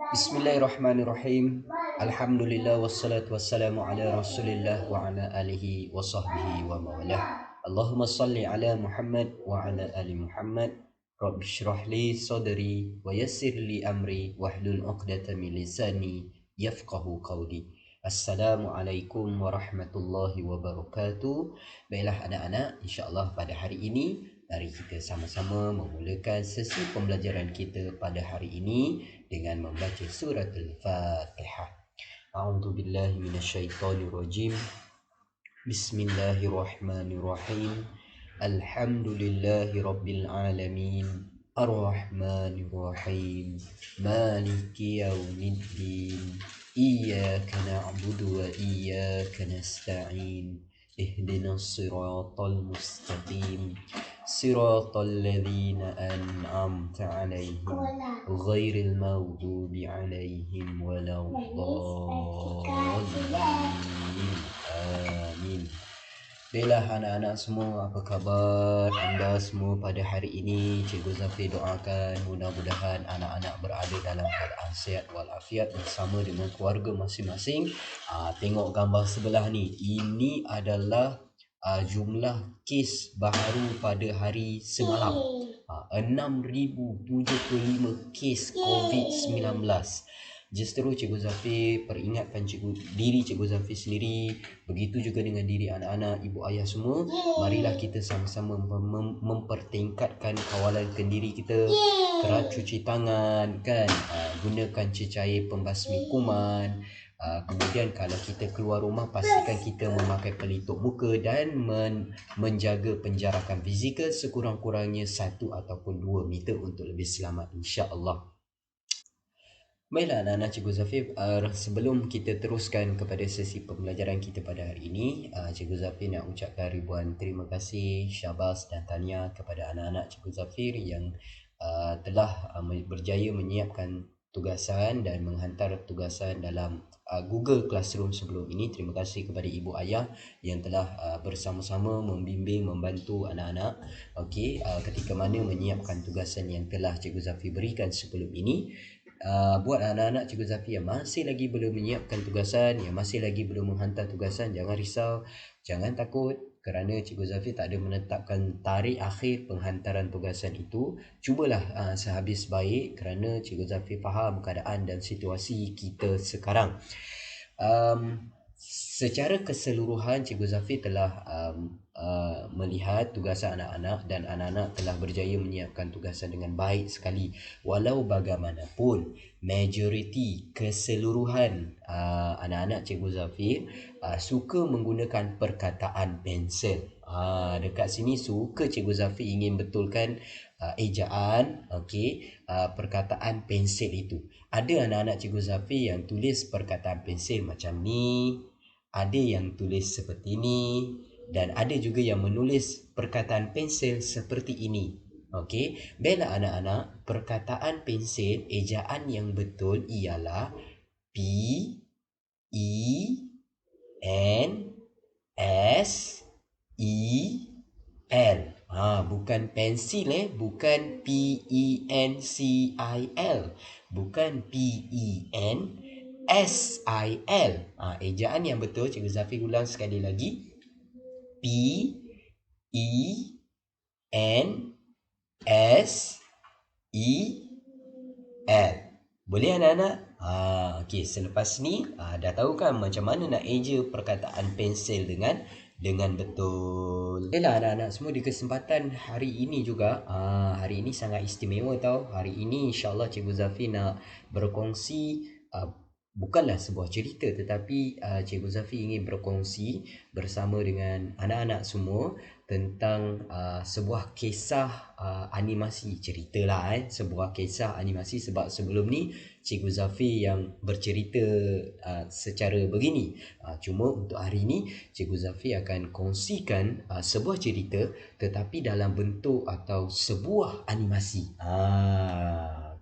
Bismillahirrahmanirrahim. Alhamdulillah wassalatu wassalamu ala Rasulillah wa ala alihi wa sahbihi wa mawalah. Allahumma salli ala Muhammad wa ala ali Muhammad. Rabbi shrah li sadri wa yassir li amri wahlul 'uqdatam min lisani yafqahu qawli. Assalamualaikum warahmatullahi wabarakatuh. Baiklah anak-anak, insya-Allah pada hari ini mari kita sama-sama memulakan sesi pembelajaran kita pada hari ini dengan membaca surah Al-Fatihah. A'udzu billahi minasyaitonir rajim. Bismillahirrahmanirrahim. Alhamdulillahi rabbil alamin. Ar-Rahmanir Rahim. Maliki yaumiddin. Iyyaka na'budu wa iyyaka nasta'in. Ihdinas siratal mustaqim. صراط الذين أنعمت عليهم غير المغضوب عليهم ولا الضالين آمين. Baiklah anak-anak semua, apa khabar anda semua pada hari ini? Cikgu Zafir doakan mudah-mudahan anak-anak berada dalam keadaan sihat walafiat bersama dengan keluarga masing-masing. Tengok gambar sebelah ni, ini adalah jumlah kes baru pada hari semalam. 6,075 kes COVID-19. Just terus Cikgu Zafir peringatkan diri Cikgu Zafir sendiri, begitu juga dengan diri anak-anak, ibu ayah semua. Marilah kita sama-sama mempertingkatkan kawalan kendiri kita, kerap cuci tangan kan, gunakan cecair pembasmi kuman. Kemudian kalau kita keluar rumah, pastikan kita memakai pelitup muka dan menjaga penjarakan fizikal sekurang-kurangnya 1 ataupun 2 meter untuk lebih selamat, insya-Allah. Baiklah anak-anak, Cikgu Zafir, sebelum kita teruskan kepada sesi pembelajaran kita pada hari ini, Cikgu Zafir nak ucapkan ribuan terima kasih, syabas dan tahniah kepada anak-anak Cikgu Zafir yang telah berjaya menyiapkan tugasan dan menghantar tugasan dalam Google Classroom sebelum ini. Terima kasih kepada ibu ayah yang telah bersama-sama membimbing, membantu anak-anak ketika mana menyiapkan tugasan yang telah Cikgu Zafir berikan sebelum ini. Buat anak-anak Cikgu Zafir yang masih lagi belum menyiapkan tugasan, yang masih lagi belum menghantar tugasan, jangan risau, jangan takut, kerana Cikgu Zafir tak ada menetapkan tarikh akhir penghantaran tugasan itu. Cubalah sehabis baik, kerana Cikgu Zafir faham keadaan dan situasi kita sekarang. Secara keseluruhan Cikgu Zafir telah melihat tugasan anak-anak dan anak-anak telah berjaya menyiapkan tugasan dengan baik sekali. Walau bagaimanapun, majoriti keseluruhan anak-anak Cikgu Zafir suka menggunakan perkataan pensel. Dekat sini suka Cikgu Zafir ingin betulkan ejaan perkataan pensel itu. Ada anak-anak Cikgu Zafir yang tulis perkataan pensel macam ni, ada yang tulis seperti ini, dan ada juga yang menulis perkataan pensel seperti ini. Baiklah anak-anak, perkataan pensel ejaan yang betul ialah P E N S E L. Bukan pensil, bukan P E N C I L, bukan P E N S I L. Ejaan yang betul, Cikgu Zafir ulang sekali lagi, P E N S E L. Boleh anak-anak? Selepas ni dah tahu kan macam mana nak eja perkataan pensel dengan betul. Baiklah anak-anak semua, di kesempatan hari ini juga, hari ini sangat istimewa tau. Hari ini insya-Allah Cikgu Zafir nak berkongsi bukanlah sebuah cerita, tetapi Cikgu Zafir ingin berkongsi bersama dengan anak-anak semua tentang sebuah kisah animasi. Ceritalah sebuah kisah animasi, sebab sebelum ni Cikgu Zafir yang bercerita secara begini. Cuma untuk hari ini Cikgu Zafir akan kongsikan sebuah cerita tetapi dalam bentuk atau sebuah animasi.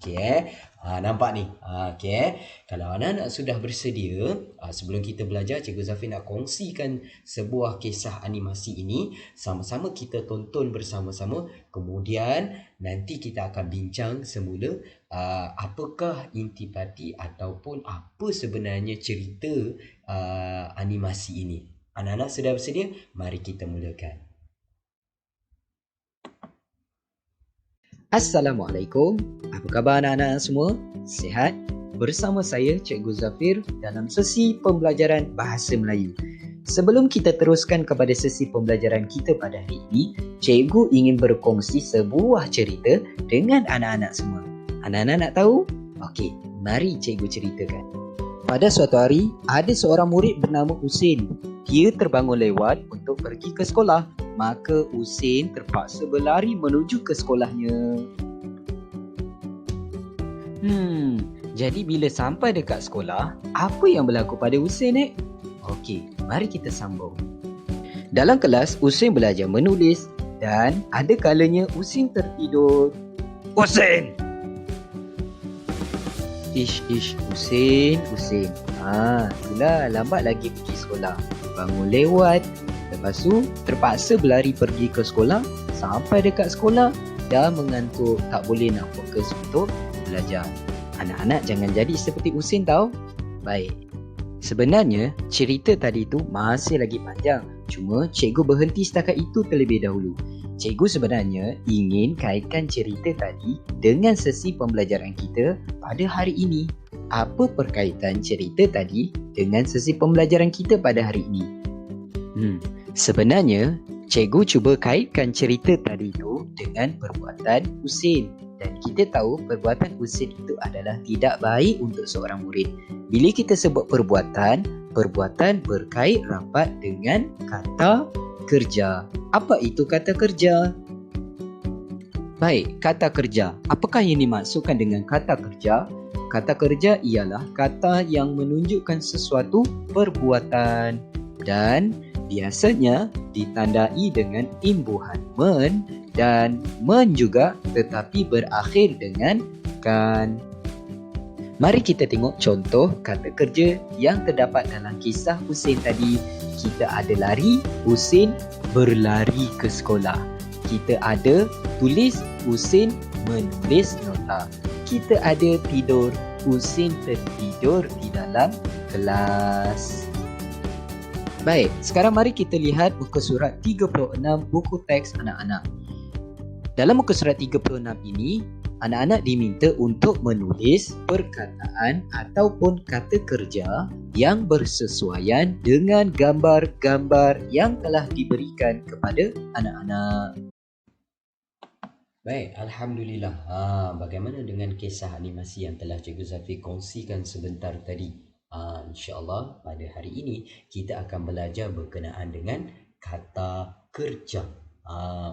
Okey. Nampak ni. Okey. Kalau anak-anak sudah bersedia, sebelum kita belajar, Cikgu Zafir nak kongsikan sebuah kisah animasi ini. Sama-sama kita tonton bersama-sama. Kemudian nanti kita akan bincang semula apakah intipati ataupun apa sebenarnya cerita animasi ini. Anak-anak sudah bersedia? Mari kita mulakan. Assalamualaikum. Apa khabar anak-anak semua? Sihat? Bersama saya Cikgu Zafir dalam sesi pembelajaran Bahasa Melayu. Sebelum kita teruskan kepada sesi pembelajaran kita pada hari ini, Cikgu ingin berkongsi sebuah cerita dengan anak-anak semua. Anak-anak nak tahu? Okey, mari Cikgu ceritakan. Pada suatu hari, ada seorang murid bernama Husin. Dia terbangun lewat untuk pergi ke sekolah. Maka Husin terpaksa berlari menuju ke sekolahnya. Jadi bila sampai dekat sekolah, apa yang berlaku pada Husin? Okey, mari kita sambung. Dalam kelas, Husin belajar menulis dan ada kalanya Husin tertidur. Husin! Husin. Itulah lambat lagi pergi sekolah. Bangun lewat. Lepas tu terpaksa berlari pergi ke sekolah. Sampai dekat sekolah dah mengantuk, tak boleh nak fokus untuk belajar. Anak-anak jangan jadi seperti Husin tau. Baik. Sebenarnya cerita tadi tu masih lagi panjang. Cuma cikgu berhenti setakat itu terlebih dahulu. Cikgu sebenarnya ingin kaitkan cerita tadi dengan sesi pembelajaran kita pada hari ini. Apa perkaitan cerita tadi dengan sesi pembelajaran kita pada hari ini? Sebenarnya, cikgu cuba kaitkan cerita tadi itu dengan perbuatan Husin. Dan kita tahu perbuatan Husin itu adalah tidak baik untuk seorang murid. Bila kita sebut perbuatan berkait rapat dengan kata kerja. Apa itu kata kerja? Baik, kata kerja. Apakah yang dimaksudkan dengan kata kerja? Kata kerja ialah kata yang menunjukkan sesuatu perbuatan dan biasanya ditandai dengan imbuhan men dan men juga, tetapi berakhir dengan kan. Mari kita tengok contoh kata kerja yang terdapat dalam kisah Husin tadi. Kita ada lari, Husin berlari ke sekolah. Kita ada tulis, Husin menulis nota. Kita ada tidur, Husin tertidur di dalam kelas. Baik, sekarang mari kita lihat muka surat 36 buku teks anak-anak. Dalam muka surat 36 ini, anak-anak diminta untuk menulis perkataan ataupun kata kerja yang bersesuaian dengan gambar-gambar yang telah diberikan kepada anak-anak. Baik, Alhamdulillah. Bagaimana dengan kisah animasi yang telah Cikgu Zafir kongsikan sebentar tadi? InsyaAllah pada hari ini kita akan belajar berkenaan dengan kata kerja.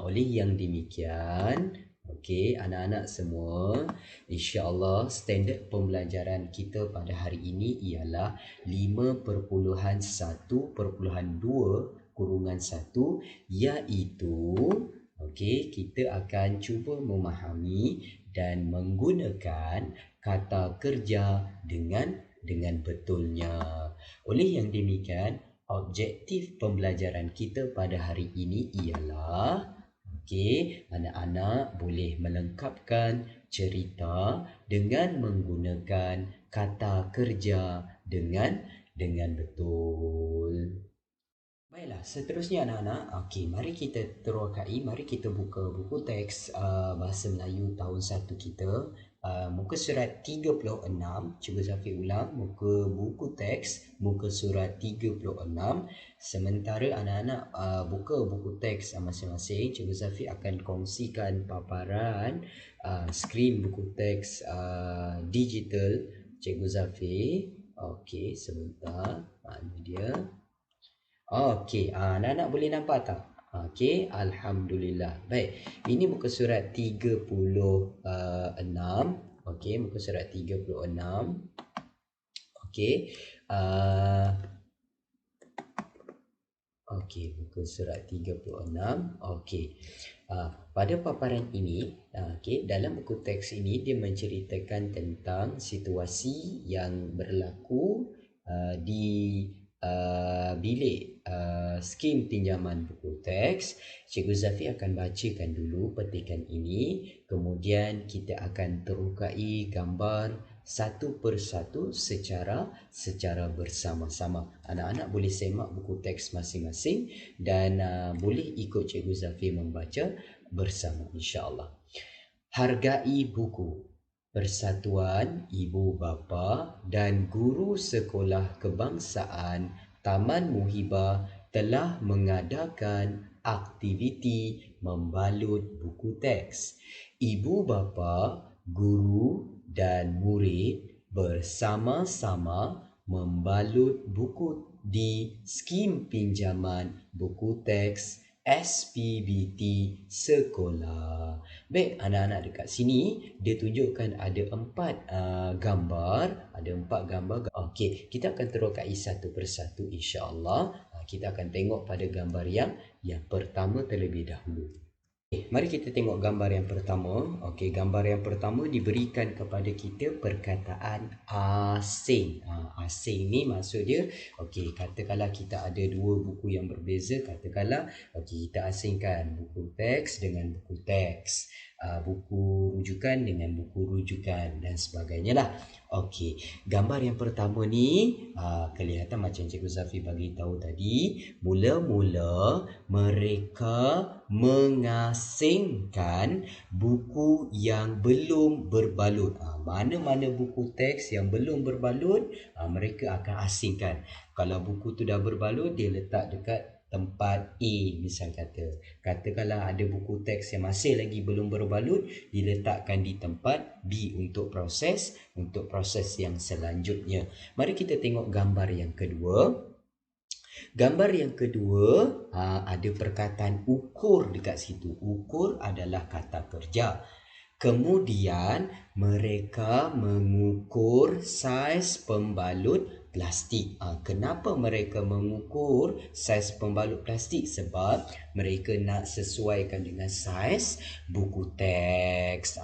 Oleh yang demikian, okey, anak-anak semua, insya-Allah standard pembelajaran kita pada hari ini ialah 5.1.2/1, iaitu okey, kita akan cuba memahami dan menggunakan kata kerja dengan betulnya. Oleh yang demikian, objektif pembelajaran kita pada hari ini ialah anak-anak boleh melengkapkan cerita dengan menggunakan kata kerja dengan betul. Baiklah, seterusnya anak-anak, mari kita terokai, mari kita buka buku teks Bahasa Melayu tahun 1 kita. Muka surat 36, Cikgu Zafir ulang, muka buku teks muka surat 36. Sementara anak-anak buka buku teks masing-masing, Cikgu Zafir akan kongsikan paparan skrin buku teks digital Cikgu Zafir. Okey, sebentar. Mana dia? Okey, anak-anak boleh nampak tak? Okey, Alhamdulillah. Baik, ini muka surat 36. Okey, muka surat 36. Okey. Okey, muka surat 36. Okey. Pada paparan ini, okey, dalam buku teks ini dia menceritakan tentang situasi yang berlaku di bilik skim pinjaman buku teks. Cikgu Zafi akan bacakan dulu petikan ini, kemudian kita akan terukai gambar satu persatu secara bersama-sama. Anak-anak boleh semak buku teks masing-masing dan boleh ikut Cikgu Zafi membaca bersama, insya-Allah. Hargai buku. Persatuan Ibu Bapa dan Guru Sekolah Kebangsaan Taman Muhibah telah mengadakan aktiviti membalut buku teks. Ibu bapa, guru dan murid bersama-sama membalut buku di skim pinjaman buku teks SPBT sekolah. Baik, anak-anak dekat sini dia tunjukkan ada 4 gambar, Okey, kita akan terokai satu persatu, insya-Allah. Kita akan tengok pada gambar yang pertama terlebih dahulu. Mari kita tengok gambar yang pertama. Okey, gambar yang pertama diberikan kepada kita perkataan asing. Asing ni maksud dia, okey, katakanlah kita ada dua buku yang berbeza. Katakanlah, okey, kita asingkan buku teks dengan buku teks, buku rujukan dengan buku rujukan dan sebagainya lah. Okey, gambar yang pertama ni kelihatan macam Cikgu Zafi bagi tahu tadi, mula-mula mereka mengasingkan buku yang belum berbalut. Mana-mana buku teks yang belum berbalut, mereka akan asingkan. Kalau buku tu dah berbalut, dia letak dekat tempat A, misal katakanlah ada buku teks yang masih lagi belum berbalut, diletakkan di tempat B untuk proses yang selanjutnya. Mari kita tengok gambar yang kedua. Gambar yang kedua, ada perkataan ukur dekat situ. Ukur adalah kata kerja. Kemudian mereka mengukur saiz pembalut plastik. Kenapa mereka mengukur saiz pembalut plastik? Sebab mereka nak sesuaikan dengan saiz buku teks.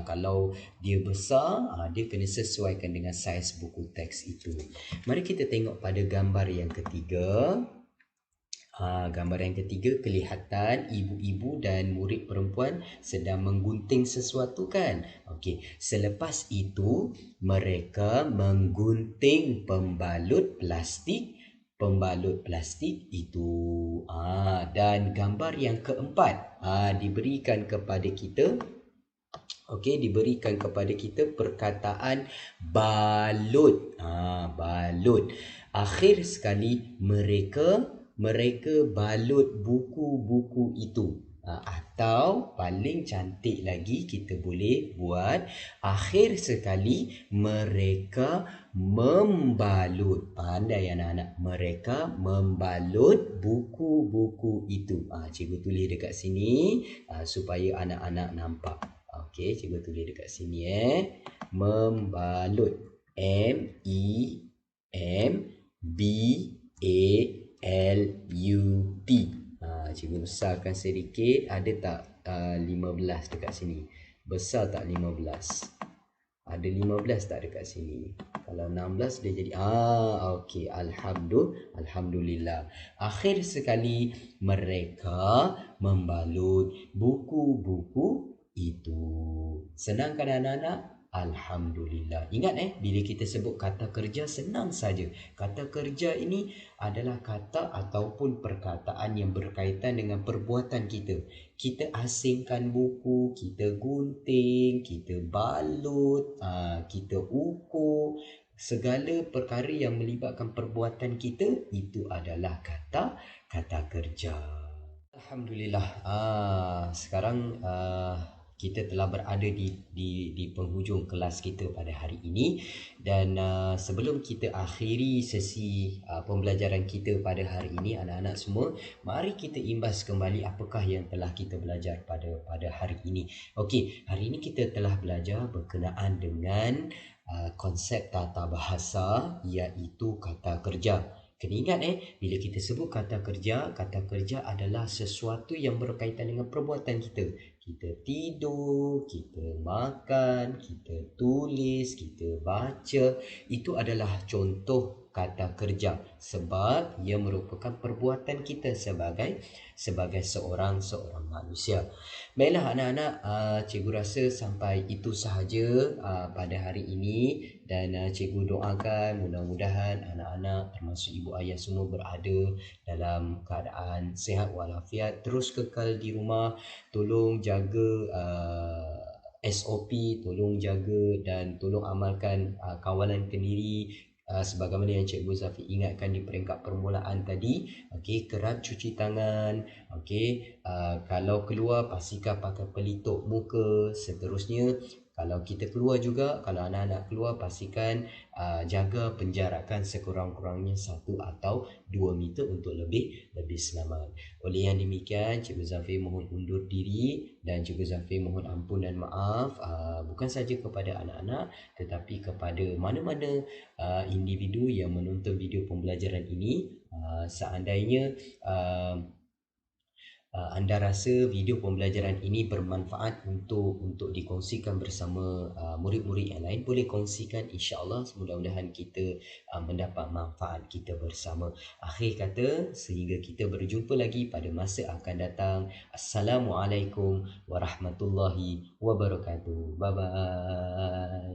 Kalau dia besar, dia kena sesuaikan dengan saiz buku teks itu. Mari kita tengok pada gambar yang ketiga. Gambar yang ketiga kelihatan ibu-ibu dan murid perempuan sedang menggunting sesuatu kan. Okey, selepas itu mereka menggunting pembalut plastik itu. Dan gambar yang keempat diberikan kepada kita. Okey, diberikan kepada kita perkataan balut. Balut. Akhir sekali mereka balut buku-buku itu. Atau paling cantik lagi kita boleh buat, akhir sekali mereka membalut. Pandai anak-anak, mereka membalut buku-buku itu. Cikgu tulis dekat sini supaya anak-anak nampak. Okey, cikgu tulis dekat sini membalut. M-E-M-B-A-L-U-T. Cikgu besarkan sedikit. Ada tak 15 dekat sini? Besar tak 15? Ada 15 tak dekat sini? Kalau 16 dia jadi okey, alhamdulillah. Akhir sekali mereka membalut buku-buku itu. Senang kan anak-anak? Alhamdulillah. Ingat bila kita sebut kata kerja, senang saja. Kata kerja ini adalah kata ataupun perkataan yang berkaitan dengan perbuatan kita. Kita asingkan buku, kita gunting, kita balut, kita ukur. Segala perkara yang melibatkan perbuatan kita itu adalah kata kerja. Alhamdulillah. Sekarang kita telah berada di penghujung kelas kita pada hari ini, dan sebelum kita akhiri sesi pembelajaran kita pada hari ini, anak-anak semua, mari kita imbas kembali apakah yang telah kita belajar pada hari ini. Okey, hari ini kita telah belajar berkenaan dengan konsep tata bahasa, iaitu kata kerja. Kena ingat bila kita sebut kata kerja adalah sesuatu yang berkaitan dengan perbuatan kita. Kita tidur, kita makan, kita tulis, kita baca. Itu adalah contoh kata kerja sebab ia merupakan perbuatan kita sebagai seorang manusia. Baiklah anak-anak, cikgu rasa sampai itu sahaja pada hari ini dan cikgu doakan mudah-mudahan anak-anak termasuk ibu ayah semua berada dalam keadaan sihat walafiat, terus kekal di rumah, tolong jaga SOP, tolong jaga dan tolong amalkan kawalan kendiri sebagaimana yang Cikgu Zafi ingatkan di peringkat permulaan tadi. Okey, kerap cuci tangan. Okey, kalau keluar pastikan pakai pelitup muka. Seterusnya, kalau kita keluar juga, kalau anak-anak keluar pastikan jaga penjarakan sekurang-kurangnya 1 atau 2 meter untuk lebih selamat. Oleh yang demikian, Cikgu Zafi mohon undur diri dan Cikgu Zafi mohon ampun dan maaf bukan saja kepada anak-anak tetapi kepada mana-mana individu yang menonton video pembelajaran ini. Seandainya anda rasa video pembelajaran ini bermanfaat untuk dikongsikan bersama murid-murid yang lain, boleh kongsikan, insya-Allah mudah-mudahan kita mendapat manfaat kita bersama. Akhir kata, sehingga kita berjumpa lagi pada masa akan datang. Assalamualaikum warahmatullahi wabarakatuh. Bye bye.